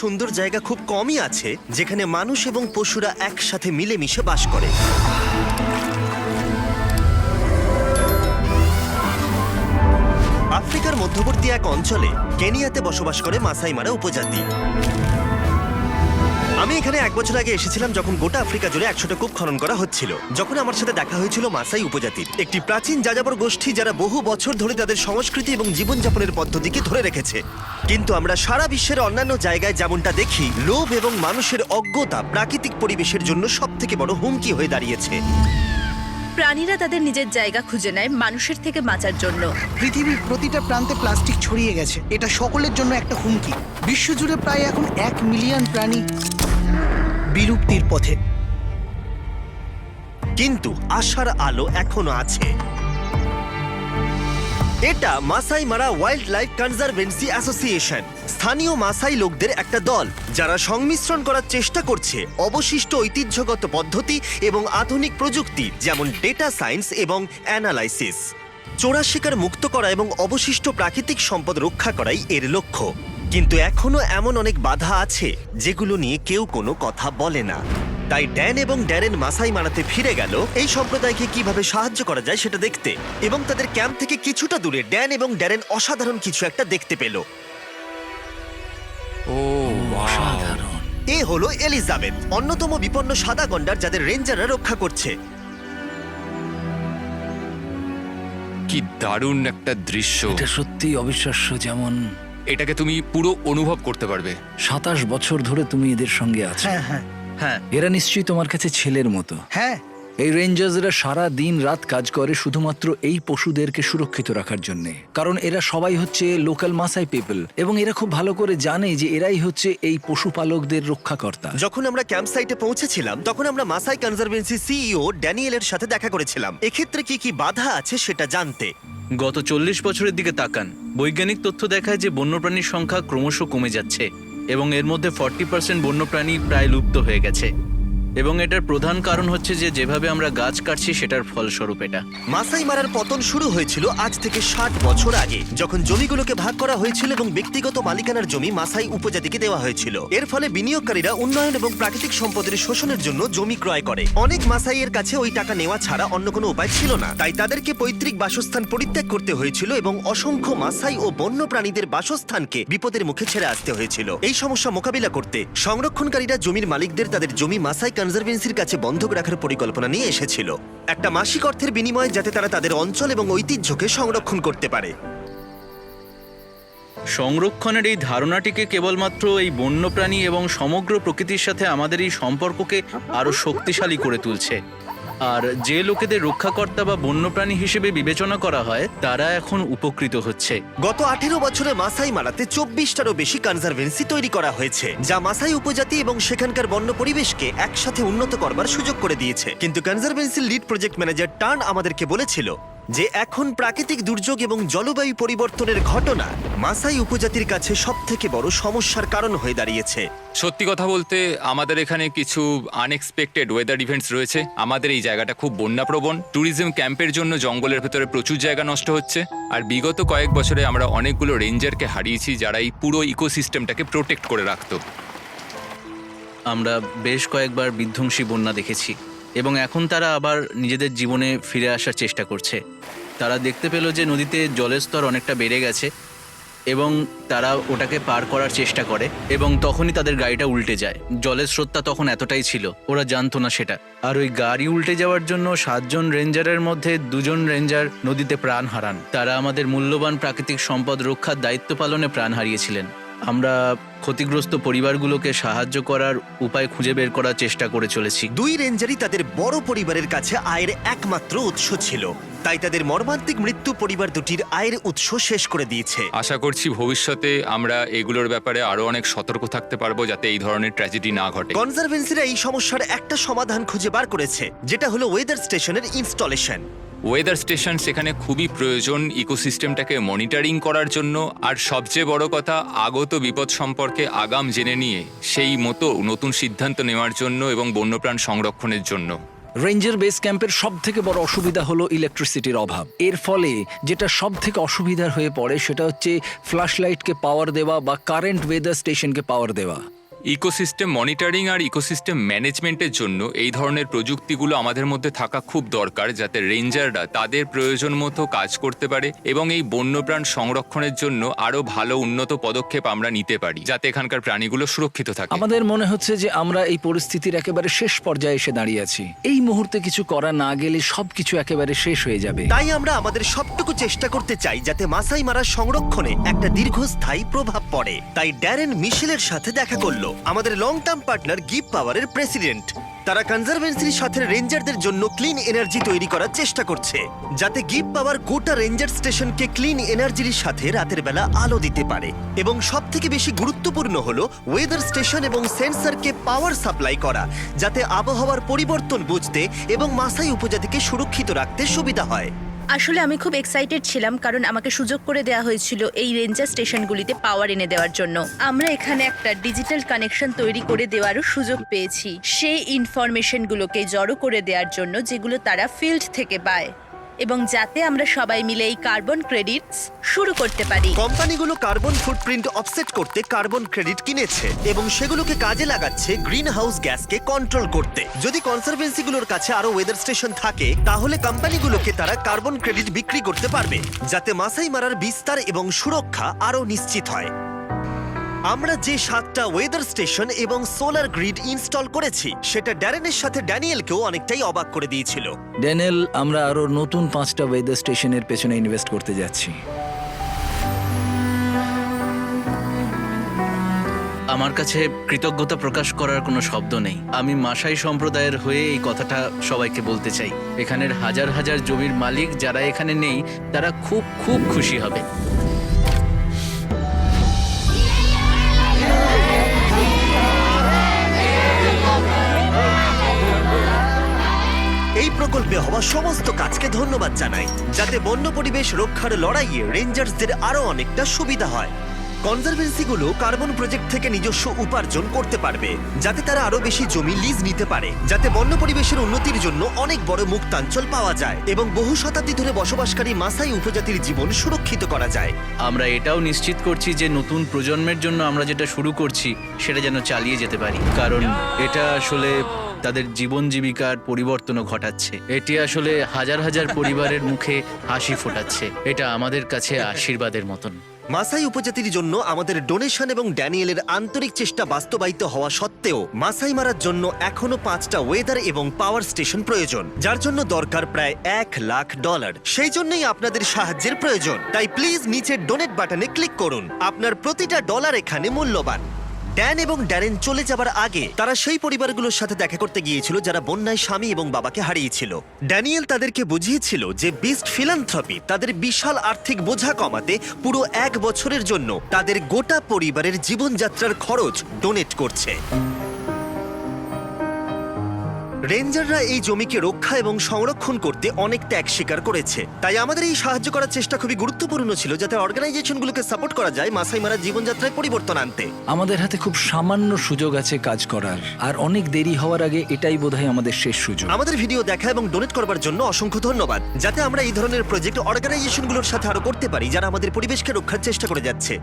সুন্দর জায়গা খুব কমই আছে যেখানে মানুষ এবং পশুরা একসাথে মিলেমিশে বাস করে। আফ্রিকার মধ্যবর্তী এক অঞ্চলে কেনিয়াতে বসবাস করে মাসাই মারা উপজাতি। আমি এখানে 1 বছর আগে এসেছিলাম যখন গোটা আফ্রিকা জুড়ে 100টা কূপ খনন করা হচ্ছিল। যখন আমার সাথে দেখা হয়েছিল মাসাই উপজাতির একটি প্রাচীন যাযাবর গোষ্ঠী, যারা বহু বছর ধরে তাদের সংস্কৃতি এবং জীবনযাপনের পদ্ধতিকে ধরে রেখেছে। কিন্তু আমরা সারা বিশ্বের অন্যান্য জায়গায় যেমনটা দেখি, লোভ এবং মানুষের অজ্ঞতা প্রাকৃতিক পরিবেশের জন্য সবথেকে বড় হুমকি হয়ে দাঁড়িয়েছে। প্রাণীরা তাদের নিজের জায়গা খুঁজে নেয় মানুষের থেকে বাঁচার জন্য। পৃথিবীর প্রতিটা প্রান্তে প্লাস্টিক ছড়িয়ে গেছে, এটা সকলের জন্য একটা হুমকি। বিশ্বজুড়ে প্রায় এখন 1 মিলিয়ন প্রাণী বিলুপ্তির পথে। কিন্তু আশার আলো এখনো আছে। এটা মাসাই মারা ওয়াইল্ড লাইফ কনজারভেন্সি অ্যাসোসিয়েশন, স্থানীয় মাসাই লোকদের একটা দল যারা সংমিশ্রণ করার চেষ্টা করছে অবশিষ্ট ঐতিহ্যগত পদ্ধতি এবং আধুনিক প্রযুক্তি, যেমন ডেটা সায়েন্স এবং অ্যানালাইসিস। চোরা শিকার মুক্ত করা এবং অবশিষ্ট প্রাকৃতিক সম্পদ রক্ষা করাই এর লক্ষ্য। কিন্তু এখনো এমন অনেক বাধা আছে যেগুলো নিয়ে কেউ কোনো কথা বলে না। তাই ড্যান এবং ড্যারেন মাসাই মারাতে ফিরে গেল এই সম্প্রদায়কে কিভাবে সাহায্য করা যায় সেটা দেখতে। এবং তাদের ক্যাম্প থেকে কিছুটা দূরে ড্যান এবং ড্যারেন অসাধারণ কিছু একটা দেখতে পেল। ও অসাধারণ। এ হলো এলিজাবেথ, অন্যতম বিপন্ন সাদা গন্ডার যাদের রেঞ্জাররা রক্ষা করছে। কি দারুণ একটা দৃশ্য। এটা সত্যিই অবিশ্বাস্য। যেমন এটাকে তুমি পুরো অনুভব করতে পারবে। 27 বছর ধরে তুমি এদের সঙ্গে আছো। হ্যাঁ হ্যাঁ হ্যাঁ, এরা নিশ্চয়ই তোমার কাছে ছেলের মতো। হ্যাঁ। এই রেঞ্জার্সরা সারা দিন রাত কাজ করে শুধুমাত্র এই পশুদেরকে সুরক্ষিত রাখার জন্য, কারণ এরা সবাই হচ্ছে লোকাল মাসাই পিপল এবং এরা খুব ভালো করে জানে যে এরাই হচ্ছে এই পশুপালকদের রক্ষাকর্তা। যখন আমরা ক্যাম্প সাইটে পৌঁছেছিলাম তখন আমরা মাসাই কনজারভেন্সি সিইও ড্যানিয়েলের সাথে দেখা করেছিলাম, এক্ষেত্রে কি কি বাধা আছে সেটা জানতে। গত 40 বছরের দিকে তাকান। বৈজ্ঞানিক তথ্য দেখায় যে বন্যপ্রাণীর সংখ্যা ক্রমশ কমে যাচ্ছে এবং এর মধ্যে 40% বন্যপ্রাণী প্রায় লুপ্ত হয়ে গেছে। এবং এটার প্রধান কারণ হচ্ছে যে যেভাবে আমরা গাছ কাটছি সেটার ফলস্বরূপ এটা। মাসাই মারার পতন শুরু হয়েছিল আজ থেকে 60 বছর আগে, যখন জমিগুলোকে ভাগ করা হয়েছিল এবং ব্যক্তিগত মালিকানার জমি মাসাই উপজাতিকে দেওয়া হয়েছিল। এর ফলে বিনিয়োগকারীরা উন্নয়ন এবং প্রাকৃতিক সম্পদের শোষণের জন্য জমি ক্রয় করে। অনেক মাসাইয়ের কাছে ওই টাকা নেওয়া ছাড়া অন্য কোনো উপায় ছিল না, তাই তাদেরকে পৈতৃক বাসস্থান পরিত্যাগ করতে হয়েছিল এবং অসংখ্য মাসাই ও বন্য প্রাণীদের বাসস্থানকে বিপদের মুখে ছেড়ে আসতে হয়েছিল। এই সমস্যা মোকাবিলা করতে সংরক্ষণকারীরা জমির মালিকদের তাদের জমি মাসাই কনজারভেন্সির কাছে বন্ধক রাখার পরিকল্পনা নিয়ে এসেছিল, একটা মাসিক অর্থের বিনিময়ে, যাতে তারা তাদের অঞ্চল এবং ঐতিহ্যকে সংরক্ষণ করতে পারে। সংরক্ষণের এই ধারণাটিকে কেবলমাত্র এই বন্যপ্রাণী এবং সমগ্র প্রকৃতির সাথে আমাদের এই সম্পর্ককে আরো শক্তিশালী করে তুলছে। আর যে লোকেদের রক্ষাকর্তা বা বন্যপ্রাণী হিসেবে বিবেচনা করা হয় তারা এখন উপকৃত হচ্ছে। গত 18 বছরে মাসাই মারাতে 24টারও বেশি কনজারভেন্সি তৈরি করা হয়েছে, যা মাসাই উপজাতি এবং সেখানকার বন্য পরিবেশকে একসাথে উন্নত করবার সুযোগ করে দিয়েছে। কিন্তু কনজারভেন্সির লিড প্রজেক্ট ম্যানেজার টার্ন আমাদেরকে বলেছিল যে এখন প্রাকৃতিক দুর্যোগ এবং জলবায়ু পরিবর্তনের ঘটনা মাসাই উপজাতির কাছে সবথেকে বড় সমস্যার কারণ হয়ে দাঁড়িয়েছে। সত্যি কথা বলতে আমাদের এখানে কিছু আনএক্সপেক্টেড ওয়েদার ইভেন্টস রয়েছে। আমাদের এই জায়গাটা খুব বন্যাপ্রবণ। ট্যুরিজম ক্যাম্পের জন্য জঙ্গলের ভেতরে প্রচুর জায়গা নষ্ট হচ্ছে। আর বিগত কয়েক বছরে আমরা অনেকগুলো রেঞ্জারকে হারিয়েছি যারা এই পুরো ইকোসিস্টেমটাকে প্রোটেক্ট করে রাখতো। আমরা বেশ কয়েকবার বিধ্বংসী বন্যা দেখেছি এবং এখন তারা আবার নিজেদের জীবনে ফিরে আসার চেষ্টা করছে। তারা দেখতে পেল যে নদীতে জলের স্তর অনেকটা বেড়ে গেছে এবং তারা ওটাকে পার করার চেষ্টা করে এবং তখনই তাদের গাড়িটা উল্টে যায়। জলের স্রোতটা তখন এতটাই ছিল, ওরা জানতো না সেটা। আর ওই গাড়ি উল্টে যাওয়ার জন্য 7 জন রেঞ্জারের মধ্যে 2 জন রেঞ্জার নদীতে প্রাণ হারান। তারা আমাদের মূল্যবান প্রাকৃতিক সম্পদ রক্ষার দায়িত্ব পালনে প্রাণ হারিয়েছিলেন। আমরা ক্ষতিগ্রস্ত পরিবারগুলোকে সাহায্য করার উপায় খুঁজে বের করার চেষ্টা করে চলেছি। 2 রেঞ্জারই তাদের বড় পরিবারের কাছে আয়ের একমাত্র উৎস ছিল, তাই তাদের মর্মান্তিক মৃত্যু পরিবার দুটির আয়ের উৎস শেষ করে দিয়েছে। আশা করছি ভবিষ্যতে আমরা এগুলোর ব্যাপারে আরো অনেক সতর্ক থাকতে পারবো যাতে এই ধরনের ট্র্যাজেডি না ঘটে। কনজারভেন্সিরা এই সমস্যার একটা সমাধান খুঁজে বার করেছে, যেটা হলো ওয়েদার স্টেশনের ইনস্টলেশন। ওয়েদার স্টেশন সেখানে খুবই প্রয়োজন ইকোসিস্টেমটাকে মনিটরিং করার জন্য, আর সবচেয়ে বড় কথা আগত বিপদ সম্পর্কে আগাম জেনে নিয়ে সেই মতো নতুন সিদ্ধান্ত নেওয়ার জন্য এবং বন্যপ্রাণ সংরক্ষণের জন্য। রেঞ্জার বেস ক্যাম্পের সব থেকে বড় অসুবিধা হলো ইলেকট্রিসিটির অভাব। এর ফলে যেটা সব থেকে অসুবিধার হয়ে পড়ে সেটা হচ্ছে ফ্ল্যাশ লাইটকে পাওয়ার দেওয়া বা কারেন্ট ওয়েদার স্টেশনকে পাওয়ার দেওয়া। ইকোসিস্টেম মনিটরিং আর ইকোসিস্টেম ম্যানেজমেন্টের জন্য এই ধরনের প্রযুক্তিগুলো আমাদের মধ্যে থাকা খুব দরকার, যাতে রেঞ্জাররা তাদের প্রয়োজন মতো কাজ করতে পারে এবং এই বন্যপ্রাণ সংরক্ষণের জন্য আরো ভালো উন্নত পদক্ষেপ আমরা নিতে পারি, যাতে এখানকার প্রাণীগুলো সুরক্ষিত থাকে। আমাদের মনে হচ্ছে যে আমরা এই পরিস্থিতির একেবারে শেষ পর্যায়ে এসে দাঁড়িয়ে আছি। এই মুহূর্তে কিছু করা না গেলে সবকিছু একেবারে শেষ হয়ে যাবে। তাই আমরা আমাদের সবটুকু চেষ্টা করতে চাই যাতে মাসাই মারা সংরক্ষণে একটা দীর্ঘস্থায়ী প্রভাব পড়ে। তাই ড্যারেন মিশেলের সাথে দেখা করলো, আমাদের লং টার্ম পার্টনার গিভ পাওয়ারের প্রেসিডেন্ট। তারা কনজারভেন্সির সাথে রেঞ্জারদের জন্য ক্লিন এনার্জি তৈরি করার চেষ্টা করছে, যাতে গিভ পাওয়ার গোটা রেঞ্জার স্টেশনকে ক্লিন এনার্জির সাথে রাতের বেলা আলো দিতে পারে। এবং সব থেকে বেশি গুরুত্বপূর্ণ হলো ওয়েদার স্টেশন এবং সেন্সরকে পাওয়ার সাপ্লাই করা, যাতে আবহাওয়ার পরিবর্তন বুঝতে এবং মাসাই উপজাতিকে সুরক্ষিত রাখতে সুবিধা হয়। আসলে আমি খুব এক্সাইটেড ছিলাম, কারণ আমাকে সুযোগ করে দেওয়া হয়েছিল এই রেঞ্জার স্টেশনগুলিতে পাওয়ার এনে দেওয়ার জন্য। আমরা এখানে একটা ডিজিটাল কানেকশন তৈরি করে দেওয়ারও সুযোগ পেয়েছি, সেই ইনফরমেশনগুলোকে জড়ো করে দেওয়ার জন্য যেগুলো তারা ফিল্ড থেকে পায়, এবং যাতে আমরা সবাই মিলে এই কার্বন ক্রেডিটস শুরু করতে পারি। কোম্পানিগুলো কার্বন ফুটপ্রিন্ট অফসেট করতে কার্বন ক্রেডিট কিনেছে এবং সেগুলোকে কাজে লাগাচ্ছে গ্রিন হাউস গ্যাসকে কন্ট্রোল করতে। যদি কনসারভেন্সিগুলোর কাছে আরো ওয়েদার স্টেশন থাকে, তাহলে কোম্পানিগুলোকে তারা কার্বন ক্রেডিট বিক্রি করতে পারবে, যাতে মাসাই মারার বিস্তার এবং সুরক্ষা আরো নিশ্চিত হয়। আমরা যে 7টা ওয়েদার স্টেশন এবং সোলার গ্রিড ইনস্টল করেছি, সেটা ড্যারেনের সাথে ড্যানিয়েলকেও অনেকটাই অবাক করে দিয়েছিল। ড্যানিয়েল, আমরা আরো নতুন 5টা ওয়েদার স্টেশনের পেছনে ইনভেস্ট করতে যাচ্ছি। আমার কাছে কৃতজ্ঞতা প্রকাশ করার কোনো শব্দ নেই। আমি মাসাই সম্প্রদায়ের হয়ে এই কথাটা সবাইকে বলতে চাই। এখানের হাজার হাজার জমির মালিক যারা এখানে নেই, তারা খুব খুব খুশি হবে। এই প্রকল্পে হওয়া সমস্ত কাজকে ধন্যবাদ জানাই, যাতে বন্য পরিবেশ রক্ষার লড়াইয়ে রেঞ্জার্সদের আরো অনেকটা সুবিধা হয়। কনজারভেন্সিগুলো কার্বন প্রজেক্ট থেকে নিজস্ব উপার্জন করতে পারবে, যাতে তারা আরো বেশি জমি লিজ নিতে পারে, যাতে বন্য পরিবেশের উন্নতির জন্য অনেক বড় মুক্তাঞ্চল পাওয়া যায় এবং বহু শতাব্দী ধরে বসবাসকারী মাসাই উপজাতির জীবন সুরক্ষিত করা যায়। আমরা এটাও নিশ্চিত করছি যে নতুন প্রজন্মের জন্য আমরা যেটা শুরু করছি সেটা যেন চালিয়ে যেতে পারি, কারণ এটা আসলে তাদের জীবন জীবিকার পরিবর্তনও ঘটাচ্ছে। এটি আসলে হাজার হাজার পরিবারের মুখে হাসি ফোটাচ্ছে। এটা আমাদের কাছে আশীর্বাদের মতন। মাসাই উপজাতির জন্য আমাদের ডোনেশন এবং ড্যানিয়েলের আন্তরিক চেষ্টা বাস্তবায়িত হওয়া সত্ত্বেও মাসাই মারার জন্য এখনো 5টা ওয়েদার এবং পাওয়ার স্টেশন প্রয়োজন, যার জন্য দরকার প্রায় $1 লাখ। সেই জন্যই আপনাদের সাহায্যের প্রয়োজন। তাই প্লিজ নিচের ডোনেট বাটনে ক্লিক করুন। আপনার প্রতিটা ডলার এখানে মূল্যবান। ড্যান এবং ড্যারেন চলে যাবার আগে তারা সেই পরিবারগুলোর সাথে দেখা করতে গিয়েছিল যারা বন্যায় স্বামী এবং বাবাকে হারিয়েছিল। ড্যানিয়েল তাদেরকে বুঝিয়েছিল যে বিস্ট ফিলান্থ্রপি তাদের বিশাল আর্থিক বোঝা কমাতে পুরো 1 বছরের জন্য তাদের গোটা পরিবারের জীবনযাত্রার খরচ ডোনেট করছে। রেঞ্জাররা এই জমিকে রক্ষা এবং সংরক্ষণ করতে অনেক ত্যাগ স্বীকার করেছে, তাই আমাদের এই সাহায্য করার চেষ্টা খুবই গুরুত্বপূর্ণ ছিল, যাতে অর্গানাইজেশনগুলোকে সাপোর্ট করা যায় মাসাই মারার জীবনযাত্রায় পরিবর্তন আনতে। আমাদের হাতে খুব সামান্য সুযোগ আছে কাজ করার, আর অনেক দেরি হওয়ার আগে এটাই বোধহয় আমাদের শেষ সুযোগ। আমাদের ভিডিও দেখা এবং ডোনেট করবার জন্য অসংখ্য ধন্যবাদ, যাতে আমরা এই ধরনের প্রজেক্ট অর্গানাইজেশনগুলোর সাথে আরো করতে পারি যারা আমাদের পরিবেশকে রক্ষার চেষ্টা করে যাচ্ছে।